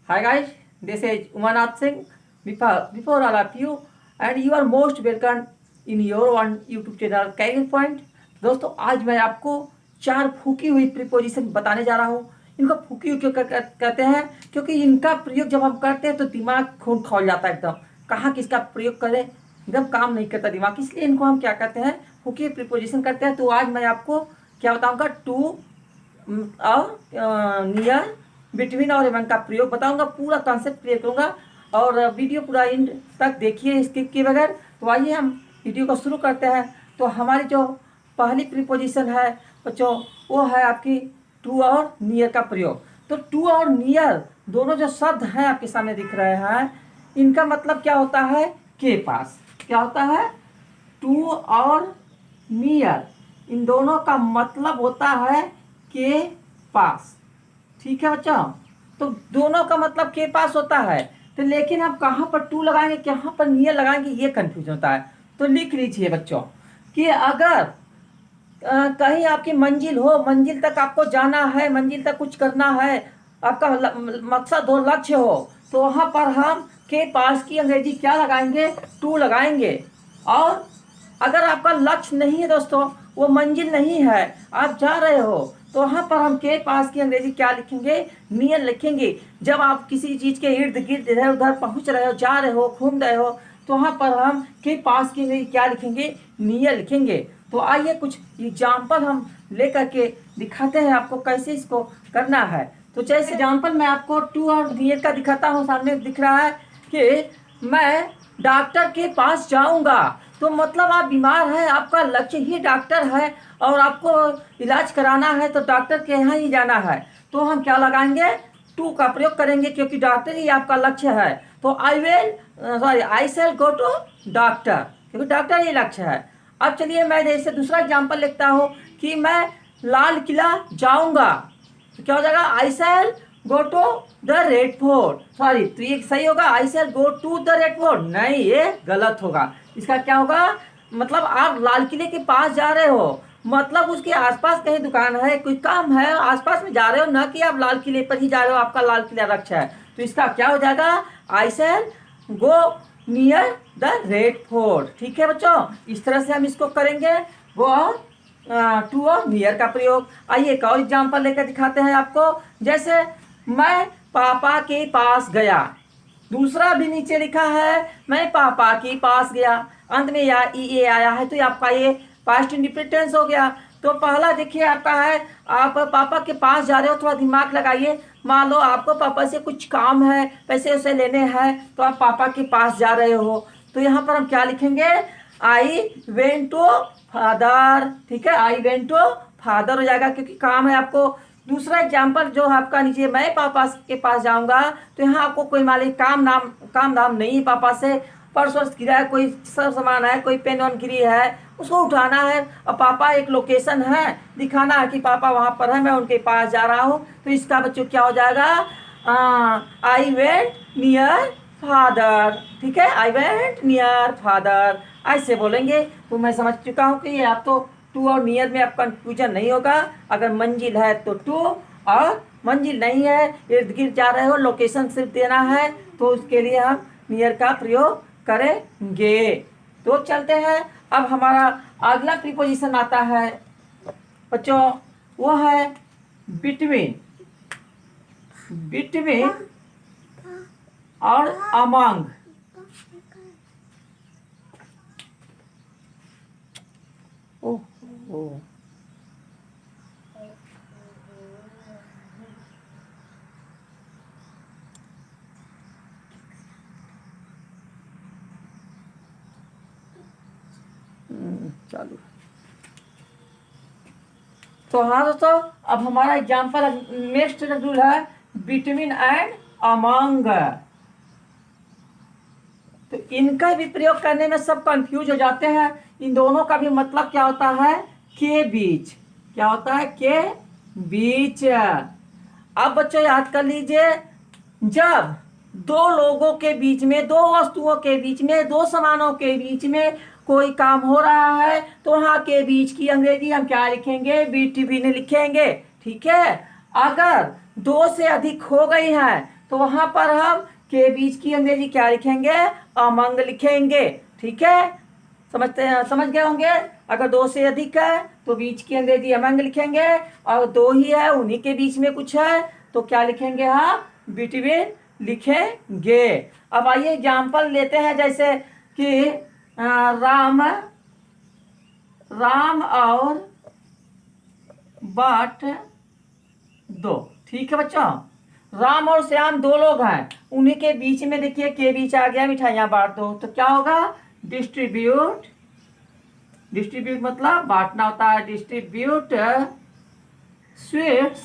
Hi guys, this is Umanath Singh. Before all of you, and you are most welcome in your one YouTube channel Career Point. दोस्तों आज मैं आपको चार फूकी हुई preposition बताने जा रहा हूँ। इनको फूकी हुई क्यों कहते हैं? क्योंकि इनका प्रयोग जब हम करते हैं तो दिमाग खून खौल जाता है एकदम। कहाँ किसका प्रयोग करें, एकदम काम नहीं करता दिमाग, इसलिए इनको हम क्या कहते हैं, फूकी हुई प्रीपोजिशन करते हैं। तो आज मैं आपको क्या बताऊँगा, टू और नियर, बिटवीन और एमन का प्रयोग बताऊंगा, पूरा कॉन्सेप्ट क्लियर करूंगा और वीडियो पूरा एंड तक देखिए स्किप किए बगैर। तो आइए हम वीडियो को शुरू करते हैं। तो हमारी जो पहली प्रीपोजिशन है बच्चों, वो है आपकी टू और नियर का प्रयोग। तो टू और नियर दोनों जो शब्द हैं आपके सामने दिख रहे हैं, इनका मतलब क्या होता है, के पास। क्या होता है, टू और नियर, इन दोनों का मतलब होता है के पास। ठीक है बच्चों, तो दोनों का मतलब के पास होता है। तो लेकिन हम कहाँ पर टू लगाएंगे, कहाँ पर नियर लगाएंगे, ये कंफ्यूज होता है। तो लिख लीजिए बच्चों कि अगर कहीं आपकी मंजिल हो, मंजिल तक आपको जाना है, मंजिल तक कुछ करना है, आपका मकसद हो, लक्ष्य हो, तो वहाँ पर हम के पास की अंग्रेजी क्या लगाएंगे, टू लगाएंगे। और अगर आपका लक्ष्य नहीं है दोस्तों, वो मंजिल नहीं है, आप जा रहे हो, तो वहाँ पर हम के पास की अंग्रेजी क्या लिखेंगे, नियर लिखेंगे। जब आप किसी चीज़ के इर्द गिर्द इधर उधर पहुँच रहे हो, जा रहे हो, घूम रहे हो, तो वहाँ पर हम के पास की अंग्रेजी क्या लिखेंगे, नियर लिखेंगे। तो आइए कुछ एग्जाम्पल हम लेकर के दिखाते हैं आपको कैसे इसको करना है। तो जैसे एग्जाम्पल मैं आपको टू और नियर का दिखाता हूँ। सामने दिख रहा है कि मैं डॉक्टर के पास जाऊंगा। तो मतलब आप बीमार हैं, आपका लक्ष्य ही डॉक्टर है और आपको इलाज कराना है, तो डॉक्टर के यहाँ ही जाना है। तो हम क्या लगाएंगे, टू का प्रयोग करेंगे, क्योंकि डॉक्टर ही आपका लक्ष्य है। तो आई शैल गो टू डॉक्टर, क्योंकि डॉक्टर ही लक्ष्य है। अब चलिए मैं जैसे दूसरा एग्जाम्पल लिखता हूँ कि मैं लाल किला जाऊंगा। तो क्या हो जाएगा, I shall go to the Red Fort. Sorry, तो ये सही होगा, I shall go to the Red Fort, नहीं ये गलत होगा। इसका क्या होगा, मतलब आप लाल किले के पास जा रहे हो, मतलब उसके आसपास कहीं दुकान है, कोई काम है, आसपास में जा रहे हो, ना कि आप लाल किले पर ही जा रहे हो, आपका लाल किला लक्ष्य है। तो इसका क्या हो जाएगा, I shall go near the Red Fort. ठीक है बच्चों, इस तरह से हम इसको करेंगे, वो टू और नियर का प्रयोग। आइए एक और एग्जाम्पल लेकर दिखाते हैं आपको। जैसे मैं पापा के पास गया, दूसरा भी नीचे लिखा है मैं पापा के पास गया, अंत में या ई आया है, तो आपका ये पास्ट इंडिफिनिट टेंस हो गया। तो पहला देखिए आपका है, आप पापा के पास जा रहे हो, थोड़ा दिमाग लगाइए। मान लो आपको पापा से कुछ काम है, पैसे वैसे लेने हैं, तो आप पापा के पास जा रहे हो। तो यहाँ पर हम क्या लिखेंगे, आई वेंट टू फादर। ठीक है, आई वेंट टू फादर हो जाएगा, क्योंकि काम है आपको। दूसरा एग्जाम्पल जो आपका नीचे, मैं पापा के पास जाऊंगा, तो यहाँ आपको कोई मालिक काम नाम नहीं है, पापा से पर्स वर्स गिरा है, कोई सब सामान है, कोई पेन वन गिरी है, उसको उठाना है, और पापा एक लोकेशन है, दिखाना है कि पापा वहाँ पर है, मैं उनके पास जा रहा हूँ। तो इसका बच्चों क्या हो जाएगा, आई वेंट नियर फादर। ठीक है, आई वेंट नियर फादर, ऐसे बोलेंगे। तो मैं समझ चुका हूँ कि आप तो टू और नियर में आप कंफ्यूजन नहीं होगा। अगर मंजिल है तो टू, और मंजिल नहीं है, इर्द गिर्द जा रहे हो, लोकेशन सिर्फ देना है, तो उसके लिए हम नियर का प्रयोग करेंगे। तो चलते हैं, अब हमारा अगला प्रीपोजिशन आता है बच्चों, वो है बिटवीन। बिटवीन और अमंग। ओह, चालू। तो हाँ दोस्तों, अब हमारा एग्जाम्पल नेक्स्ट रूल है बिटवीन एंड अमंग। तो इनका भी प्रयोग करने में सब कंफ्यूज हो जाते हैं। इन दोनों का भी मतलब क्या होता है, के बीच। क्या होता है, के बीच। अब बच्चों याद कर लीजिए, जब दो लोगों के बीच में, दो वस्तुओं के बीच में, दो सामानों के बीच में कोई काम हो रहा है, तो वहां के बीच की अंग्रेजी हम क्या लिखेंगे, बिटवीन लिखेंगे। ठीक है, अगर दो से अधिक हो गई है तो वहां पर हम के बीच की अंग्रेजी क्या लिखेंगे? अमंग लिखेंगे। ठीक है, समझ गए होंगे। अगर दो से अधिक है तो बीच की अंग्रेजी अमंग लिखेंगे, और दो ही है उन्हीं के बीच में कुछ है तो क्या लिखेंगे? हम बिटवीन लिखेंगे। अब आइए एग्जाम्पल लेते हैं, जैसे कि राम और बट दो। ठीक है बच्चों, राम और श्याम दो लोग हैं, उन्हीं के बीच में देखिए के बीच आ गया मिठाइयां बांट दो, तो क्या होगा? डिस्ट्रीब्यूट मतलब बांटना होता है। Distribute sweets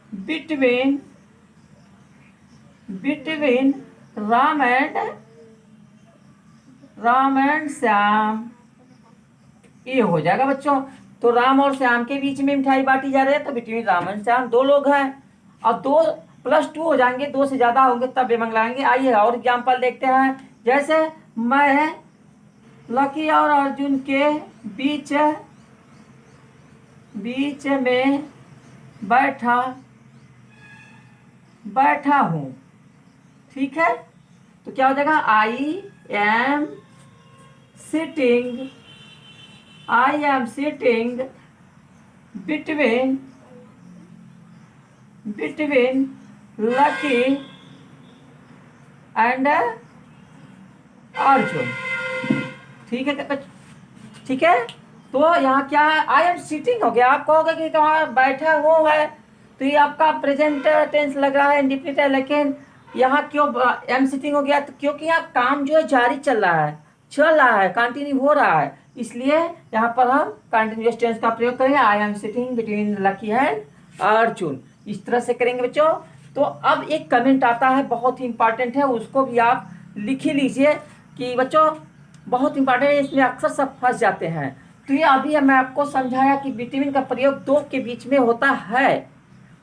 between Ram and Shyam, ये हो जाएगा बच्चों। तो राम और श्याम के बीच में मिठाई बांटी जा रही है, तो बिटवीन राम एंड श्याम दो लोग हैं, और 2+2 हो जाएंगे, 2 से ज्यादा होंगे तब एमंग लगाएंगे। आइए और एग्जाम्पल देखते हैं, जैसे मैं लकी और अर्जुन के बीच में बैठा हूं। ठीक है, तो क्या हो जाएगा? I am sitting between lucky and Arjun. ठीक है, ठीक है। तो यहाँ क्या है? आई एम सिटिंग हो गया। आप कहोगे कि कहाँ बैठा हुआ है, तो ये आपका प्रेजेंट टेंस लग रहा है, इंडिफिनिट है, लेकिन यहाँ क्यों एम सिटिंग हो गया? तो क्योंकि यहाँ काम जो है जारी चल रहा है, कंटिन्यू हो रहा है, इसलिए यहाँ पर हम कंटिन्यूअस टेंस का प्रयोग करेंगे। I am sitting between lucky and Arjun, इस तरह से करेंगे बच्चों। तो अब एक कमेंट आता है, बहुत ही इंपॉर्टेंट है, उसको भी आप लिख ही लीजिए कि बच्चों बहुत इंपॉर्टेंट है, इसमें अक्सर सब फंस जाते हैं। तो ये अभी मैं आपको समझाया कि बिटवीन का प्रयोग दो के बीच में होता है,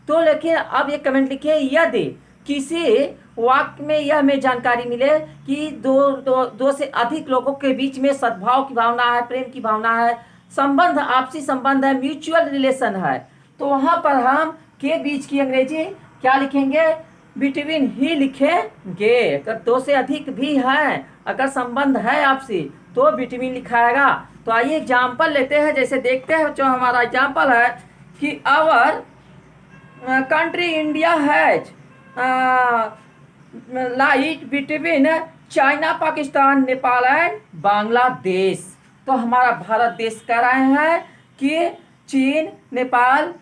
तो लेकिन अब ये कमेंट लिखिए, यदि किसी वाक्य में यह हमें जानकारी मिले कि दो से अधिक लोगों के बीच में सद्भाव की भावना है, प्रेम की भावना है, संबंध आपसी संबंध है, म्यूचुअल रिलेशन है, तो वहां पर हम के बीच की अंग्रेजी क्या लिखेंगे? बिटवीन ही लिखेंगे। अगर दो से अधिक भी है, अगर संबंध है आपसी, तो बिटवीन लिखाएगा। तो आइए एग्जाम्पल लेते हैं, जैसे देखते हैं बच्चों, हमारा एग्जाम्पल है कि our country India has light between China, Pakistan, Nepal and Bangladesh. तो हमारा भारत देश कह रहे हैं कि चीन, नेपाल,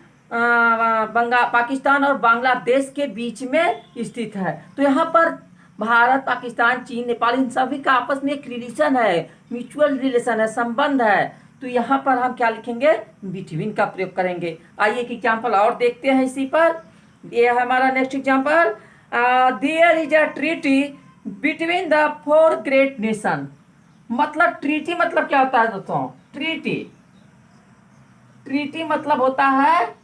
पाकिस्तान और बांग्लादेश के बीच में स्थित है। तो यहाँ पर भारत, पाकिस्तान, चीन, नेपाल, इन सभी का आपस में एक रिलेशन है, म्यूचुअल रिलेशन है, संबंध है। तो यहाँ पर हम क्या लिखेंगे? बिटवीन का प्रयोग करेंगे। आइए एक एग्जाम्पल और देखते हैं इसी पर। ये है हमारा next example, there is a treaty between the 4 great nation. मतलब ट्रीटी मतलब क्या होता है दोस्तों? ट्रीटी मतलब होता है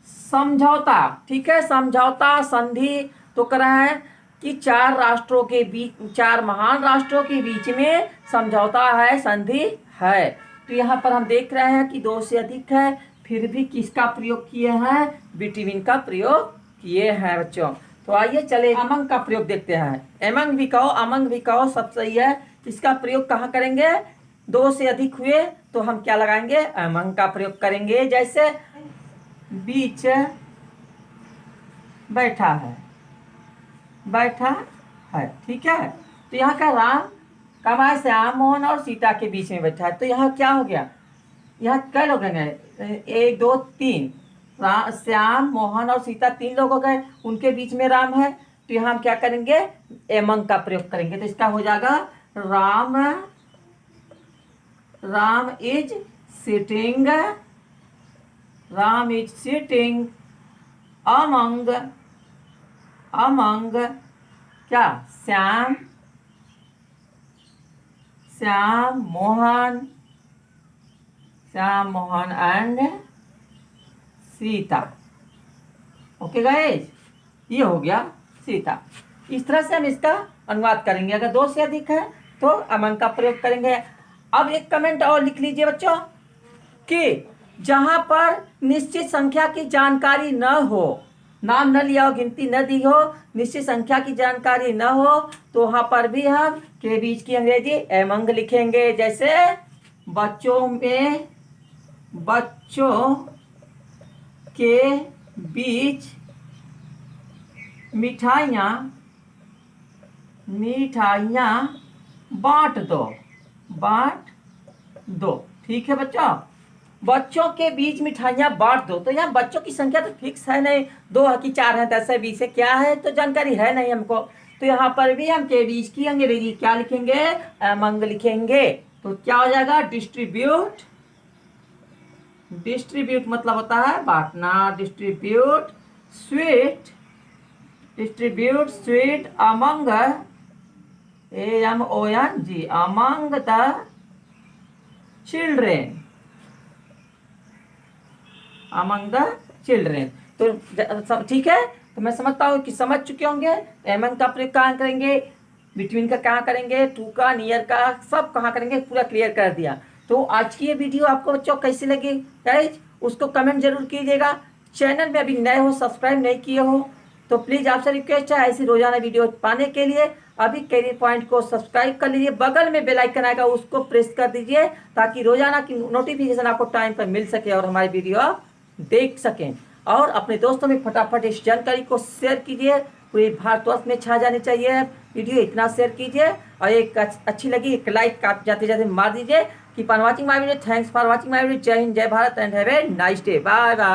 समझौता। ठीक है, समझौता, संधि। तो कह रहा है कि 4 महान राष्ट्रों के बीच में समझौता है, संधि है। तो यहाँ पर हम देख रहे हैं कि 2 से अधिक है, फिर भी किसका प्रयोग किए हैं? बिटवीन का प्रयोग किए हैं बच्चों। तो आइए चले अमंग का प्रयोग देखते हैं। एमंग भी कहो, अमंग भी कहो, सब सही है। इसका प्रयोग कहाँ करेंगे? 2 से अधिक हुए तो हम क्या लगाएंगे? अमंग का प्रयोग करेंगे। जैसे बीच बैठा है। ठीक है, तो यहाँ का राम कमा श्याम, मोहन और सीता के बीच में बैठा है। तो यहाँ क्या हो गया? यहाँ कै लोग हैं? 1 2 3, श्याम, मोहन और सीता 3 लोग हो गए, उनके बीच में राम है। तो यहाँ हम क्या करेंगे? एमंग का प्रयोग करेंगे। तो इसका हो जाएगा राम इज सिटिंग अमंग क्या? Shyam Mohan and Sita. Okay guys, ये हो गया सीता। इस तरह से हम इसका अनुवाद करेंगे। अगर 2 से अधिक है तो अमंग का प्रयोग करेंगे। अब एक कमेंट और लिख लीजिए बच्चों कि जहां पर निश्चित संख्या की जानकारी न हो, नाम न लिया हो, गिनती न दी हो, निश्चित संख्या की जानकारी न हो, तो वहां पर भी हम के बीच की अंग्रेजी एमंग लिखेंगे। जैसे बच्चों के बीच मिठाइयाँ बांट दो। ठीक है बच्चों, बच्चों के बीच मिठाइयाँ बांट दो। तो यहाँ बच्चों की संख्या तो फिक्स है नहीं, 2 है कि 4 है, 10 है, 20 है, क्या है तो जानकारी है नहीं हमको। तो यहाँ पर भी हम के बीच की अंग्रेजी क्या लिखेंगे, अमंग लिखेंगे। तो क्या हो जाएगा, डिस्ट्रीब्यूट मतलब होता है बांटना। Distribute sweet among among the children. तो ठीक है, तो मैं समझता हूँ कि समझ चुके होंगे। एमंग का प्रयोग कहाँ करेंगे, बिटवीन का कहाँ करेंगे, टू का, नियर का, सब कहाँ करेंगे, पूरा क्लियर कर दिया। तो आज की ये वीडियो आपको बच्चों कैसी लगी गाइज, उसको कमेंट जरूर कीजिएगा। चैनल में अभी नए हो, सब्सक्राइब नहीं किए हो, तो प्लीज़ आपसे रिक्वेस्ट है ऐसी रोजाना वीडियो पाने के लिए अभी कैरियर पॉइंट को सब्सक्राइब कर लीजिए। बगल में बेल आइकन आएगा, उसको प्रेस कर दीजिए, ताकि रोजाना की नोटिफिकेशन आपको टाइम पर मिल सके और हमारी वीडियो आप देख सकें। और अपने दोस्तों में फटाफट इस जानकारी को शेयर कीजिए, पूरे भारतवर्ष में छा जानी चाहिए वीडियो, इतना शेयर कीजिए। और एक अच्छी लगी एक लाइक आप जाते जाते मार दीजिए। Keep on watching my video, thanks for watching my video. जय हिंद, जय Bharat and have a nice day, bye bye.